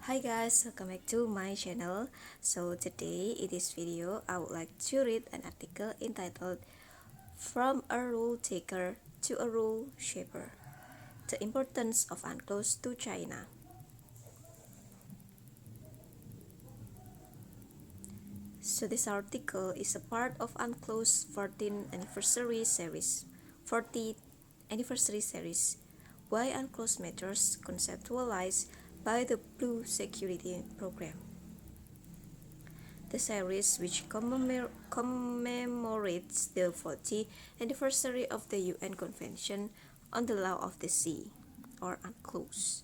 Hi guys, welcome back to my channel. So today in this video I would like to read an article entitled From a Rule Taker to a Rule Shaper: The Importance of Unclos to China. So this article is a part of Unclos 14th anniversary series. 40th anniversary series. Why Unclos matters, conceptualized by the Blue Security Program. The series, which commemorates the 40th anniversary of the UN Convention on the Law of the Sea, or Unclos,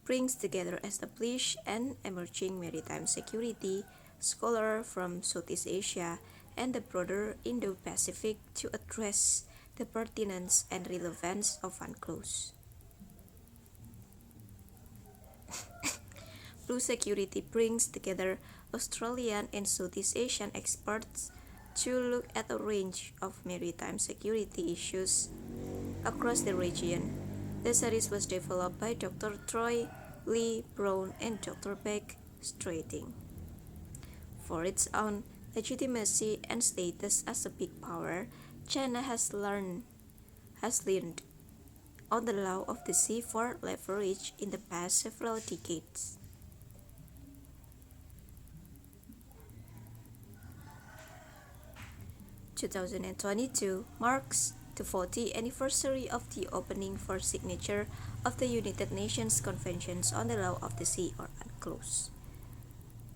brings together established and emerging maritime security scholars from Southeast Asia and the broader Indo-Pacific to address the pertinence and relevance of Unclos. Blue Security brings together Australian and Southeast Asian experts to look at a range of maritime security issues across the region. The series was developed by Dr. Troy Lee Brown and Dr. Beck Strating. For its own legitimacy and status as a big power, China has leaned on the law of the sea for leverage in the past several decades. 2022 marks the 40th anniversary of the opening for signature of the United Nations Conventions on the Law of the Sea, or Unclos.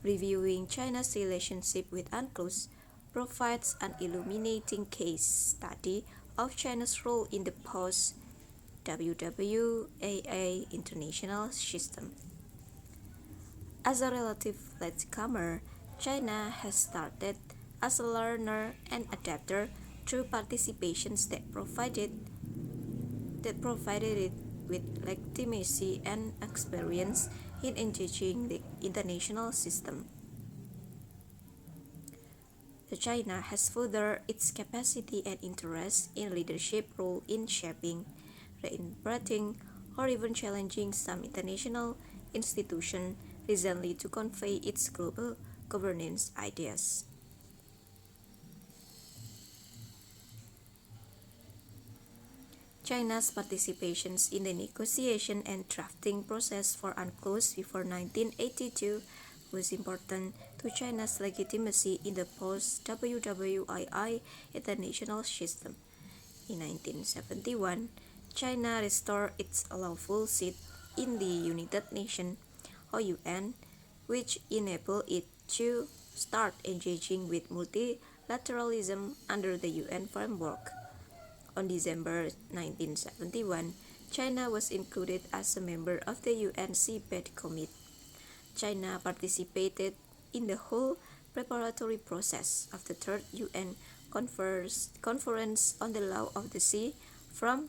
Reviewing China's relationship with Unclos provides an illuminating case study of China's role in the post-WWAA international system. As a relative latecomer, China has started as a learner and adapter through participations that provided it with legitimacy and experience in engaging the international system. China has furthered its capacity and interest in leadership role in shaping, reinterpreting, or even challenging some international institutions recently to convey its global governance ideas. China's participations in the negotiation and drafting process for Unclos before 1982 was important to China's legitimacy in the post-WWII international system. In 1971, China restored its lawful seat in the United Nations, or UN, which enabled it to start engaging with multilateralism under the UN framework. On December 1971, China was included as a member of the UN Seabed Committee. China participated in the whole preparatory process of the Third UN Conference on the Law of the Sea from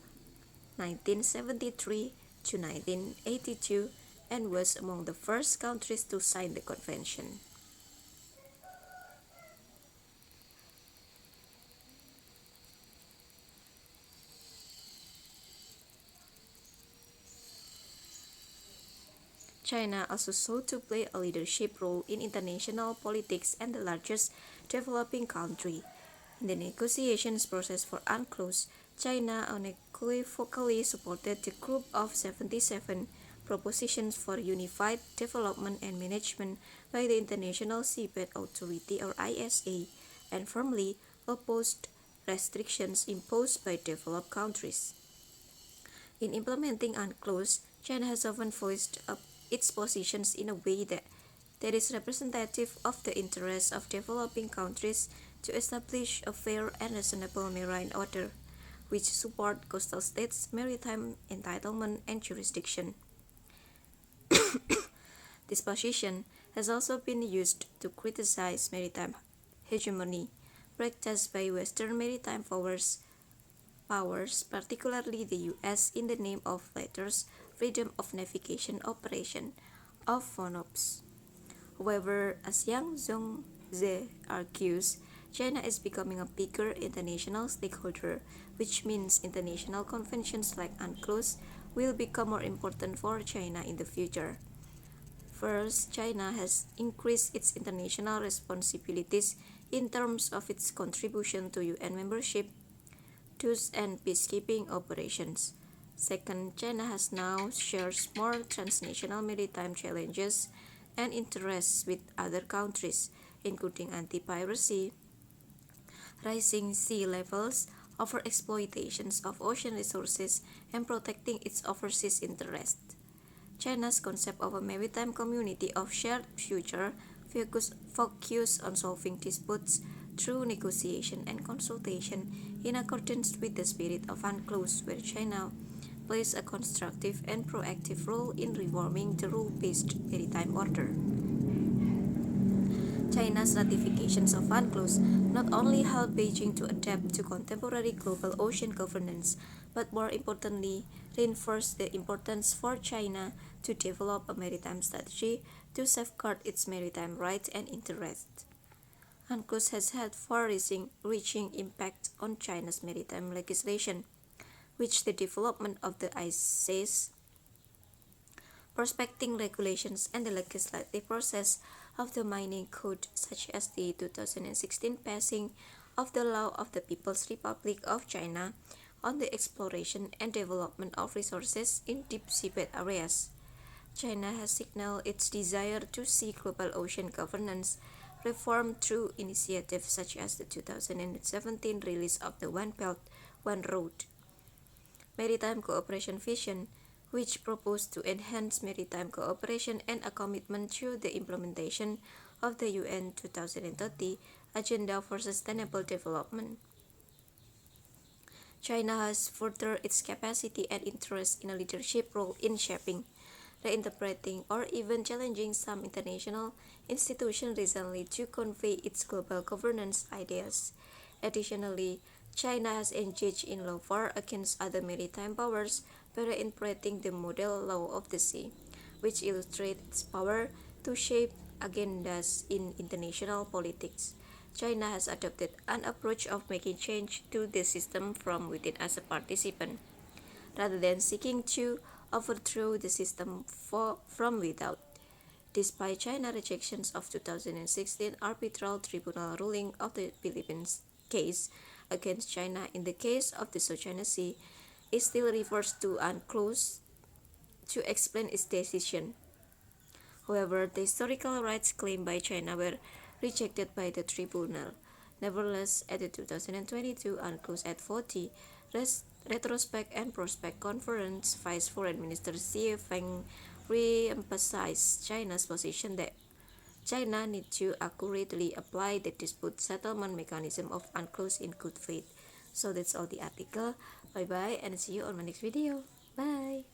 1973 to 1982 and was among the first countries to sign the convention. China also sought to play a leadership role in international politics and the largest developing country. In the negotiations process for Unclos, China unequivocally supported the Group of 77 propositions for unified development and management by the International Seabed Authority, or ISA, and firmly opposed restrictions imposed by developed countries. In implementing Unclos, China has often voiced its positions in a way that is representative of the interests of developing countries to establish a fair and reasonable marine order, which support coastal states' maritime entitlement and jurisdiction. This position has also been used to criticize maritime hegemony practiced by Western maritime powers, particularly the US, in the name of latter's freedom of navigation operation of FONOPS. However, as Yang Zhongze argues, China is becoming a bigger international stakeholder, which means international conventions like Unclos will become more important for China in the future. First, China has increased its international responsibilities in terms of its contribution to UN membership, dues, and peacekeeping operations. Second, China has now shares more transnational maritime challenges and interests with other countries, including anti-piracy, rising sea levels, overexploitations of ocean resources, and protecting its overseas interests. China's concept of a maritime community of shared future focus on solving disputes through negotiation and consultation in accordance with the spirit of Unclos, where China plays a constructive and proactive role in reforming the rule-based maritime order. China's ratifications of Unclos not only help Beijing to adapt to contemporary global ocean governance, but more importantly, reinforce the importance for China to develop a maritime strategy to safeguard its maritime rights and interests. Unclos has had far-reaching impact on China's maritime legislation, which the development of the ICES prospecting regulations and the legislative process of the mining code, such as the 2016 passing of the Law of the People's Republic of China on the exploration and development of resources in deep seabed areas. China has signaled its desire to see global ocean governance reform through initiatives such as the 2017 release of the One Belt, One Road Maritime Cooperation Vision, which proposed to enhance maritime cooperation and a commitment to the implementation of the UN 2030 Agenda for Sustainable Development. China has furthered its capacity and interest in a leadership role in shaping, reinterpreting, or even challenging some international institutions recently to convey its global governance ideas. Additionally, China has engaged in law war against other maritime powers by reinterpreting the model law of the sea, which illustrates its power to shape agendas in international politics. China has adopted an approach of making change to the system from within as a participant, rather than seeking to overthrow the system from without. Despite China's rejections of 2016 arbitral tribunal ruling of the Philippines case against China in the case of the South China Sea, it still refers to Unclos to explain its decision. However, the historical rights claimed by China were rejected by the tribunal. Nevertheless, at the 2022 Unclos at 40 Retrospect and Prospect Conference, Vice Foreign Minister Xie Feng re-emphasized China's position that China needs to accurately apply the dispute settlement mechanism of Unclos in good faith. So that's all the article. Bye bye and see you on my next video. Bye.